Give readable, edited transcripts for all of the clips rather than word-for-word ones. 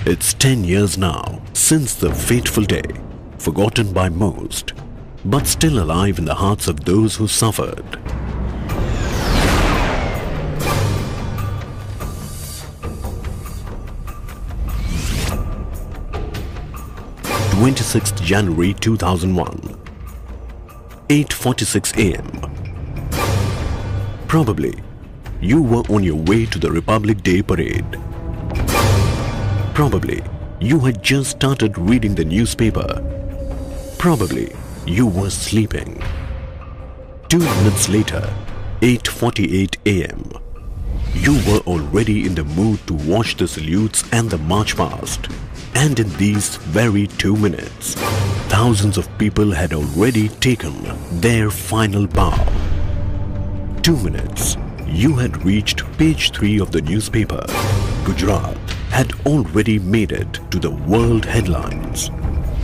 It's 10 years now since the fateful day, forgotten by most, but still alive in the hearts of those who suffered. January 26, 2001, 8:46 a.m. Probably you were on your way to the Republic Day parade. Probably you had just started reading the newspaper. Probably you were sleeping. 2 minutes later, 8:48 a.m., you were already in the mood to watch the salutes and the march past. And in these very 2 minutes, thousands of people had already taken their final bow. 2 minutes, you had reached page 3 of the newspaper. Gujarat had already made it to the world headlines.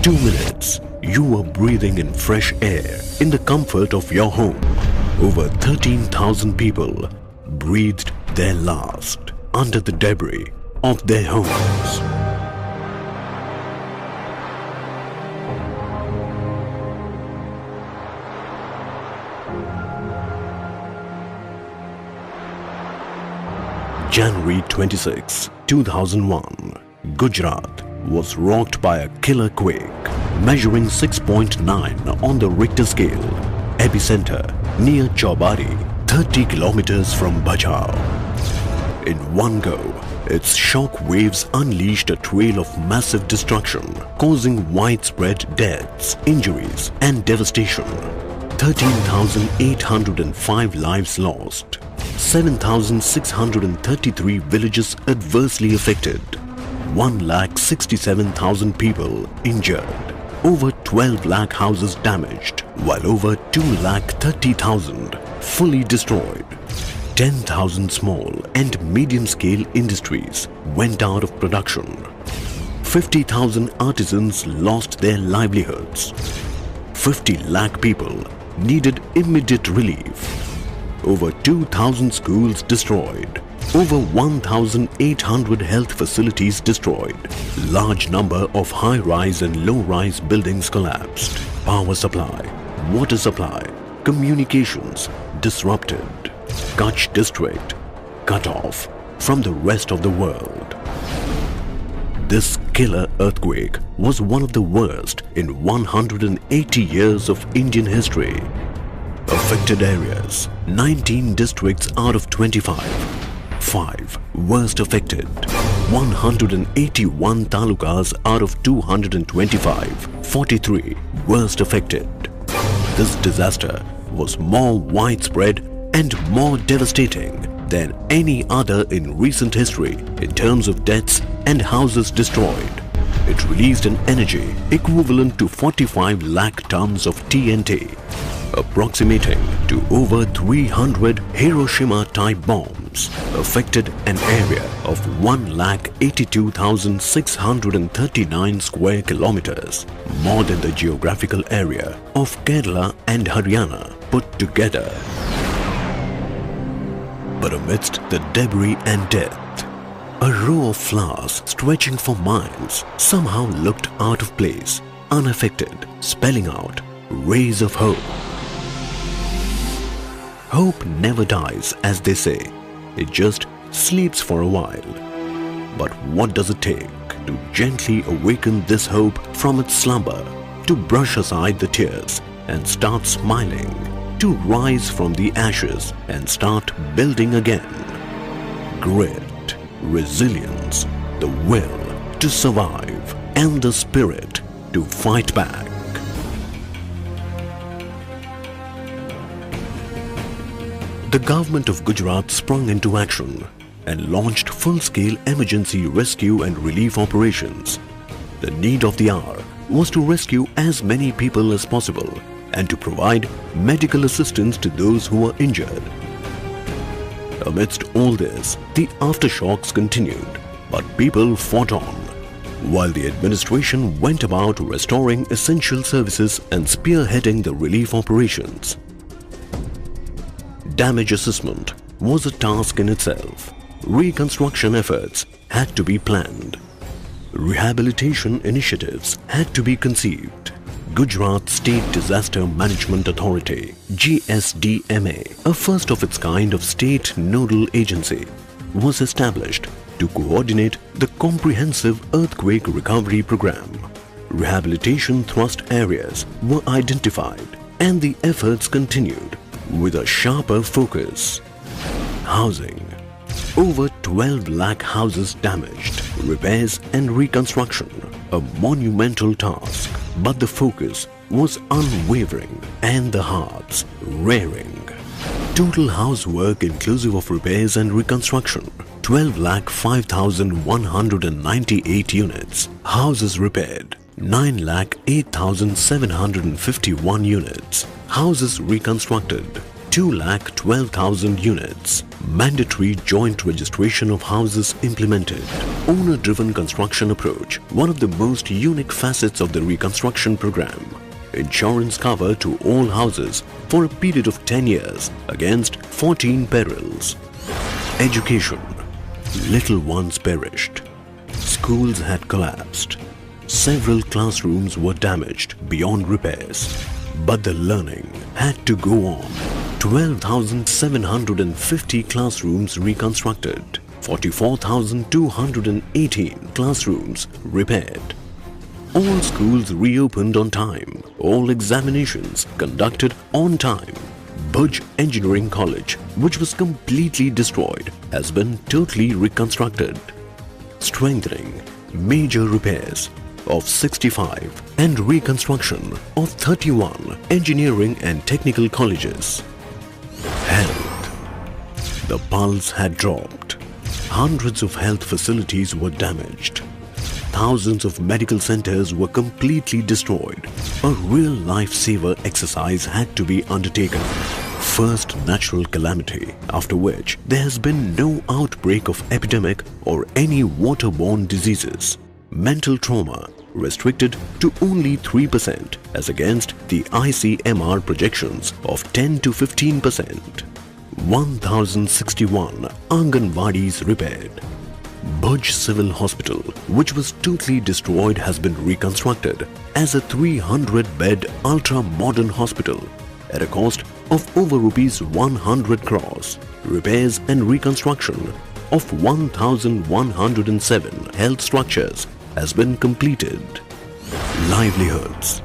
2 minutes, you were breathing in fresh air in the comfort of your home. Over 13,000 people breathed their last under the debris of their homes. January 26, 2001, Gujarat was rocked by a killer quake measuring 6.9 on the Richter scale. Epicenter near Chowbari, 30 kilometers from Bajau. In one go, its shock waves unleashed a trail of massive destruction, causing widespread deaths, injuries and devastation. 13,805 lives lost. 7,633 villages adversely affected. 1,67,000 people injured. Over 12 lakh houses damaged, while over 2,30,000 fully destroyed. 10,000 small and medium-scale industries went out of production. 50,000 artisans lost their livelihoods. 50 lakh people needed immediate relief. Over 2,000 schools destroyed. Over 1,800 health facilities destroyed. Large number of high-rise and low-rise buildings collapsed. Power supply, water supply, communications disrupted. Kutch district cut off from the rest of the world. This killer earthquake was one of the worst in 180 years of Indian history. Affected areas, 19 districts out of 25. 5 worst affected. 181 talukas out of 225. 43 worst affected. This disaster was more widespread and more devastating than any other in recent history in terms of deaths and houses destroyed. It released an energy equivalent to 45 lakh tons of TNT, approximating to over 300 Hiroshima-type bombs, affected an area of 1,82,639 square kilometers, more than the geographical area of Kerala and Haryana put together. But amidst the debris and death, a row of flowers stretching for miles somehow looked out of place, unaffected, spelling out rays of hope. Hope never dies, as they say. It just sleeps for a while. But what does it take to gently awaken this hope from its slumber, to brush aside the tears and start smiling, to rise from the ashes and start building again? Grit, resilience, the will to survive, and the spirit to fight back. The government of Gujarat sprung into action and launched full-scale emergency rescue and relief operations. The need of the hour was to rescue as many people as possible and to provide medical assistance to those who were injured. Amidst all this, the aftershocks continued, but people fought on, while the administration went about restoring essential services and spearheading the relief operations. Damage assessment was a task in itself. Reconstruction efforts had to be planned. Rehabilitation initiatives had to be conceived. Gujarat State Disaster Management Authority (GSDMA), a first of its kind of state nodal agency, was established to coordinate the comprehensive earthquake recovery program. Rehabilitation thrust areas were identified and the efforts continued with a sharper focus. Housing. Over 12 lakh houses damaged. Repairs and reconstruction. A monumental task, but the focus was unwavering and the hearts raring. Total housework inclusive of repairs and reconstruction, 12,05,198 units. Houses repaired, 9,08,751 units. Houses reconstructed, 2,12,000 units. Mandatory joint registration of houses implemented. Owner-driven construction approach, one of the most unique facets of the reconstruction program. Insurance cover to all houses for a period of 10 years against 14 perils. Education. Little ones perished. Schools had collapsed. Several classrooms were damaged beyond repairs. But the learning had to go on. 12,750 classrooms reconstructed. 44,218 classrooms repaired. All schools reopened on time. All examinations conducted on time. Bhuj Engineering College, which was completely destroyed, has been totally reconstructed. Strengthening. Major repairs of 65 and reconstruction of 31 engineering and technical colleges. Health. The pulse had dropped. Hundreds of health facilities were damaged. Thousands of medical centers were completely destroyed. A real lifesaver exercise had to be undertaken. First natural calamity, after which there has been no outbreak of epidemic or any waterborne diseases. Mental trauma restricted to only 3% as against the ICMR projections of 10 to 15%. 1,061 Anganwadis repaired. Bhuj Civil Hospital, which was totally destroyed, has been reconstructed as a 300-bed ultra-modern hospital at a cost of over rupees 100 crores. Repairs and reconstruction of 1,107 health structures has been completed. Livelihoods.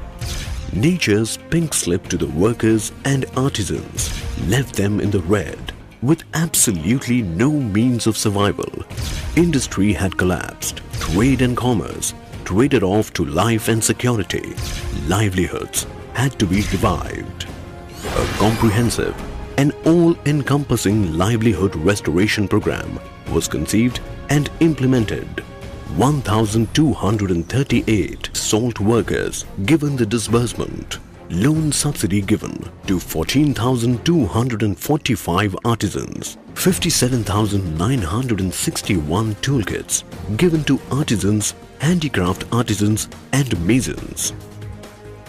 Nature's pink slip to the workers and artisans left them in the red with absolutely no means of survival. Industry had collapsed. Trade and commerce traded off to life and security. Livelihoods had to be revived. A comprehensive and all-encompassing livelihood restoration program was conceived and implemented. 1,238 salt workers given the disbursement. Loan subsidy given to 14,245 artisans. 57,961 toolkits given to artisans, handicraft artisans and masons.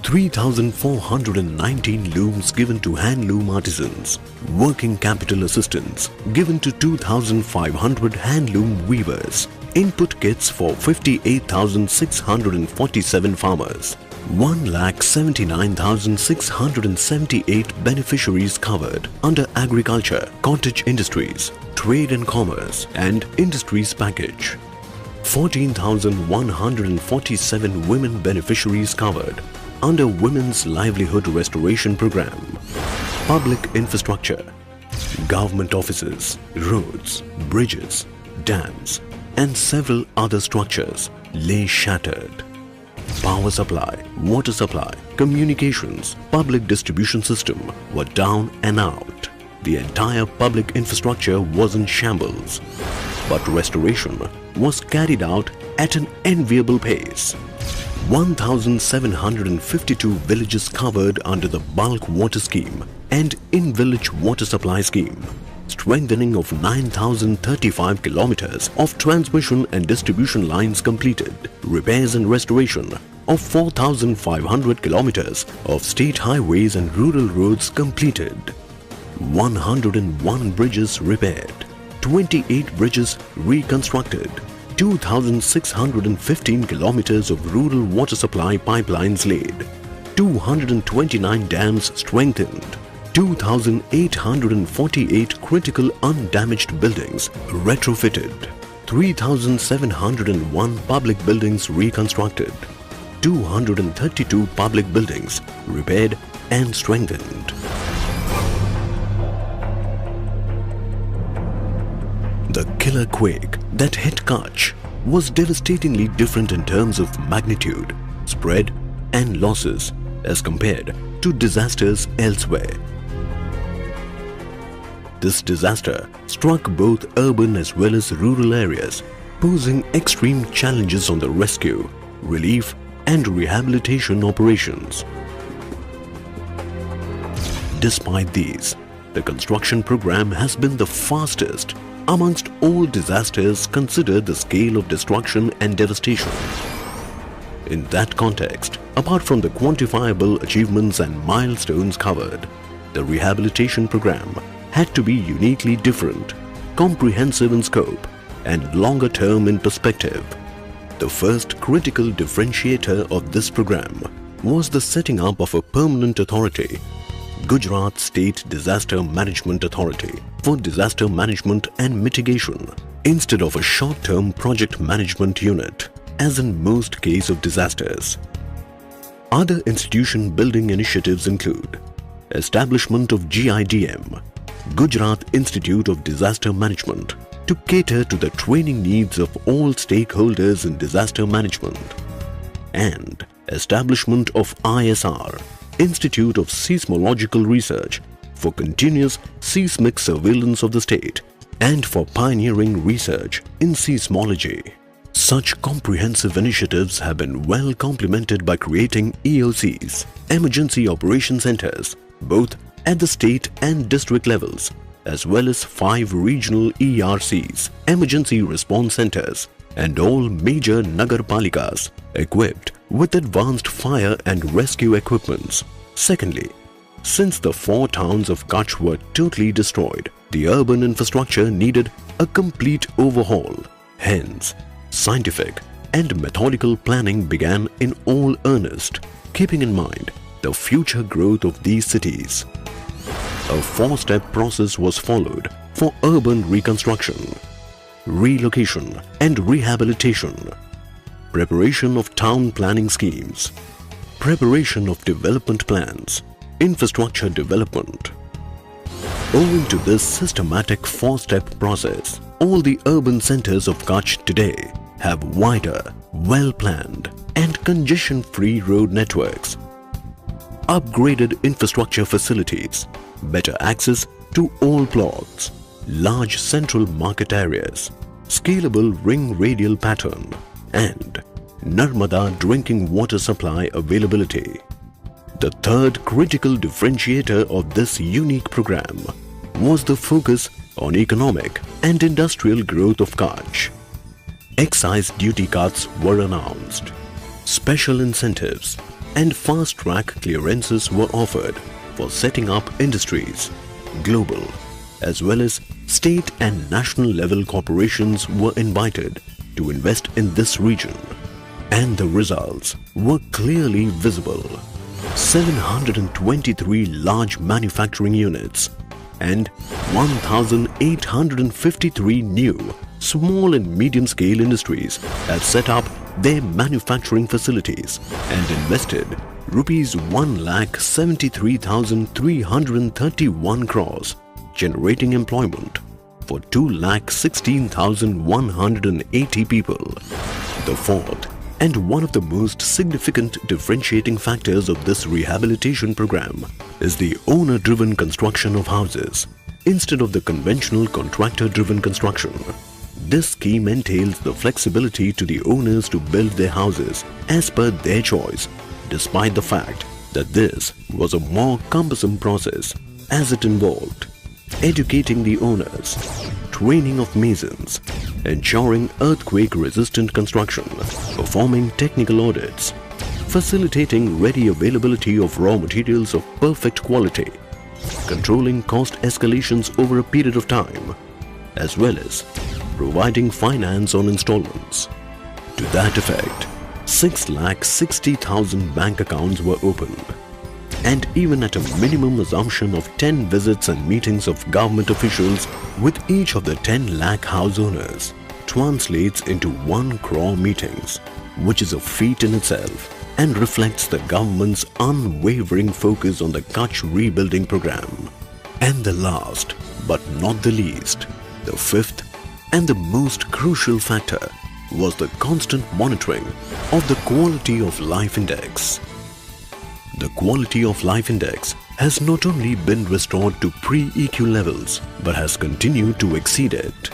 3,419 looms given to handloom artisans. Working capital assistance given to 2,500 handloom weavers. Input kits for 58,647 farmers. 1,79,678 beneficiaries covered under agriculture, cottage industries, trade and commerce and industries package. 14,147 women beneficiaries covered under Women's Livelihood Restoration Program. Public infrastructure, government offices, roads, bridges, dams and several other structures lay shattered. Power supply, water supply, communications, public distribution system were down and out. The entire public infrastructure was in shambles. But restoration was carried out at an enviable pace. 1,752 villages covered under the bulk water scheme and in-village water supply scheme. Strengthening of 9,035 kilometers of transmission and distribution lines completed. Repairs and restoration of 4,500 kilometers of state highways and rural roads completed. 101 bridges repaired. 28 bridges reconstructed. 2,615 kilometers of rural water supply pipelines laid, 229 dams strengthened, 2,848 critical undamaged buildings retrofitted, 3,701 public buildings reconstructed, 232 public buildings repaired and strengthened. The killer quake that hit Kutch was devastatingly different in terms of magnitude, spread and losses as compared to disasters elsewhere. This disaster struck both urban as well as rural areas, posing extreme challenges on the rescue, relief and rehabilitation operations. Despite these, the construction program has been the fastest amongst all disasters considered the scale of destruction and devastation. In that context, apart from the quantifiable achievements and milestones covered, the rehabilitation program had to be uniquely different, comprehensive in scope, and longer term in perspective. The first critical differentiator of this program was the setting up of a permanent authority, Gujarat State Disaster Management Authority, for disaster management and mitigation, instead of a short-term project management unit, as in most cases of disasters. Other institution building initiatives include establishment of GIDM, Gujarat Institute of Disaster Management, to cater to the training needs of all stakeholders in disaster management, and establishment of ISR, Institute of Seismological Research, for continuous seismic surveillance of the state and for pioneering research in seismology. Such comprehensive initiatives have been well complemented by creating EOCs, Emergency Operation Centers, both at the state and district levels, as well as 5 regional ERCs, Emergency Response Centers, and all major Nagarpalikas equipped with advanced fire and rescue equipments. Secondly, since the 4 towns of Kutch were totally destroyed, the urban infrastructure needed a complete overhaul. Hence, scientific and methodical planning began in all earnest, keeping in mind the future growth of these cities. A 4-step process was followed for urban reconstruction, relocation and rehabilitation, preparation of town planning schemes, preparation of development plans, infrastructure development. Owing to this systematic 4-step process, all the urban centers of Kutch today have wider, well-planned and congestion-free road networks, upgraded infrastructure facilities, better access to all plots, large central market areas, scalable ring radial pattern, and Narmada drinking water supply availability. The third critical differentiator of this unique program was the focus on economic and industrial growth of Kutch. Excise duty cuts were announced. Special incentives and fast-track clearances were offered for setting up industries. Global as well as state and national level corporations were invited to invest in this region, and the results were clearly visible. 723 large manufacturing units and 1,853 new small and medium-scale industries have set up their manufacturing facilities and invested Rs 1,73,331 crores, generating employment for 2,16,180 people. The fourth and one of the most significant differentiating factors of this rehabilitation program is the owner-driven construction of houses instead of the conventional contractor-driven construction. This scheme entails the flexibility to the owners to build their houses as per their choice, despite the fact that this was a more cumbersome process as it involved educating the owners, training of masons, ensuring earthquake-resistant construction, performing technical audits, facilitating ready availability of raw materials of perfect quality, controlling cost escalations over a period of time, as well as providing finance on installments. To that effect, 6,60,000 bank accounts were opened. And even at a minimum assumption of 10 visits and meetings of government officials with each of the 10 lakh house owners translates into 1 crore meetings, which is a feat in itself and reflects the government's unwavering focus on the Kutch rebuilding program. And the last, but not the least, the fifth and the most crucial factor was the constant monitoring of the Quality of Life Index. The Quality of Life Index has not only been restored to pre-EQ levels but has continued to exceed it.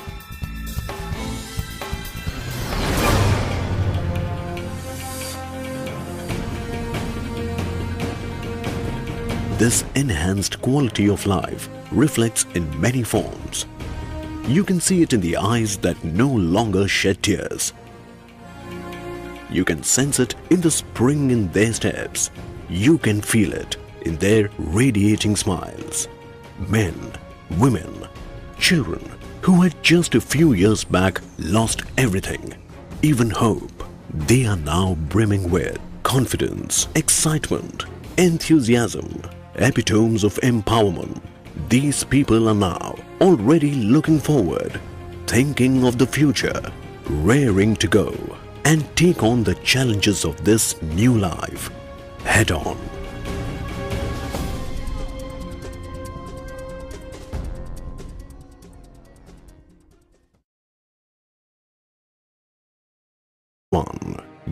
This enhanced quality of life reflects in many forms. You can see it in the eyes that no longer shed tears. You can sense it in the spring in their steps. You can feel it in their radiating smiles. Men, women, children who had just a few years back lost everything, even hope. They are now brimming with confidence, excitement, enthusiasm, epitomes of empowerment. These people are now already looking forward, thinking of the future, raring to go and take on the challenges of this new life head on.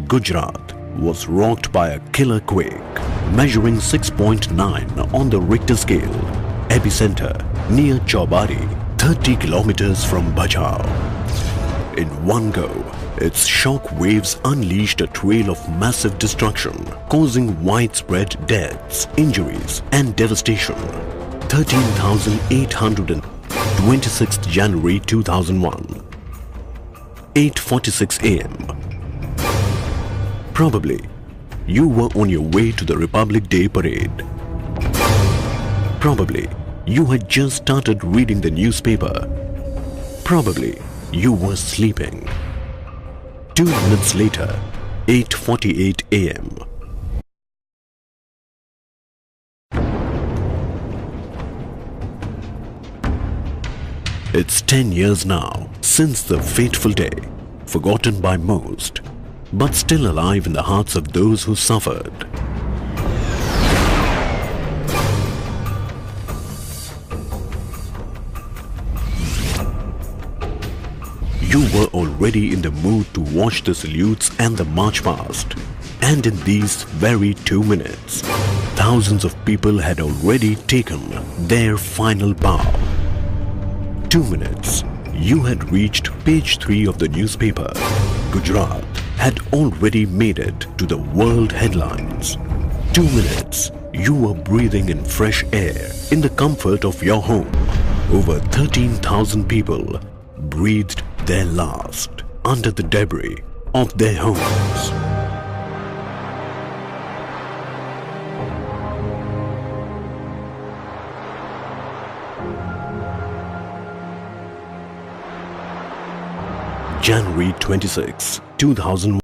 Gujarat was rocked by a killer quake measuring 6.9 on the Richter scale. Epicenter near Chaubari, 30 kilometers from Bajau. In one go, its shock waves unleashed a trail of massive destruction, causing widespread deaths, injuries and devastation. 13,826 January 2001, 8:46 a.m. Probably, you were on your way to the Republic Day parade. Probably, you had just started reading the newspaper. Probably, you were sleeping. 2 minutes later, 8:48 a.m. It's 10 years now since the fateful day, forgotten by most, but still alive in the hearts of those who suffered. You were already in the mood to watch the salutes and the march past. And in these very 2 minutes, thousands of people had already taken their final bow. 2 minutes, you had reached page 3 of the newspaper. Gujarat had already made it to the world headlines. 2 minutes, you were breathing in fresh air in the comfort of your home. Over 13,000 people breathed their last under the debris of their homes. January 26, 2001.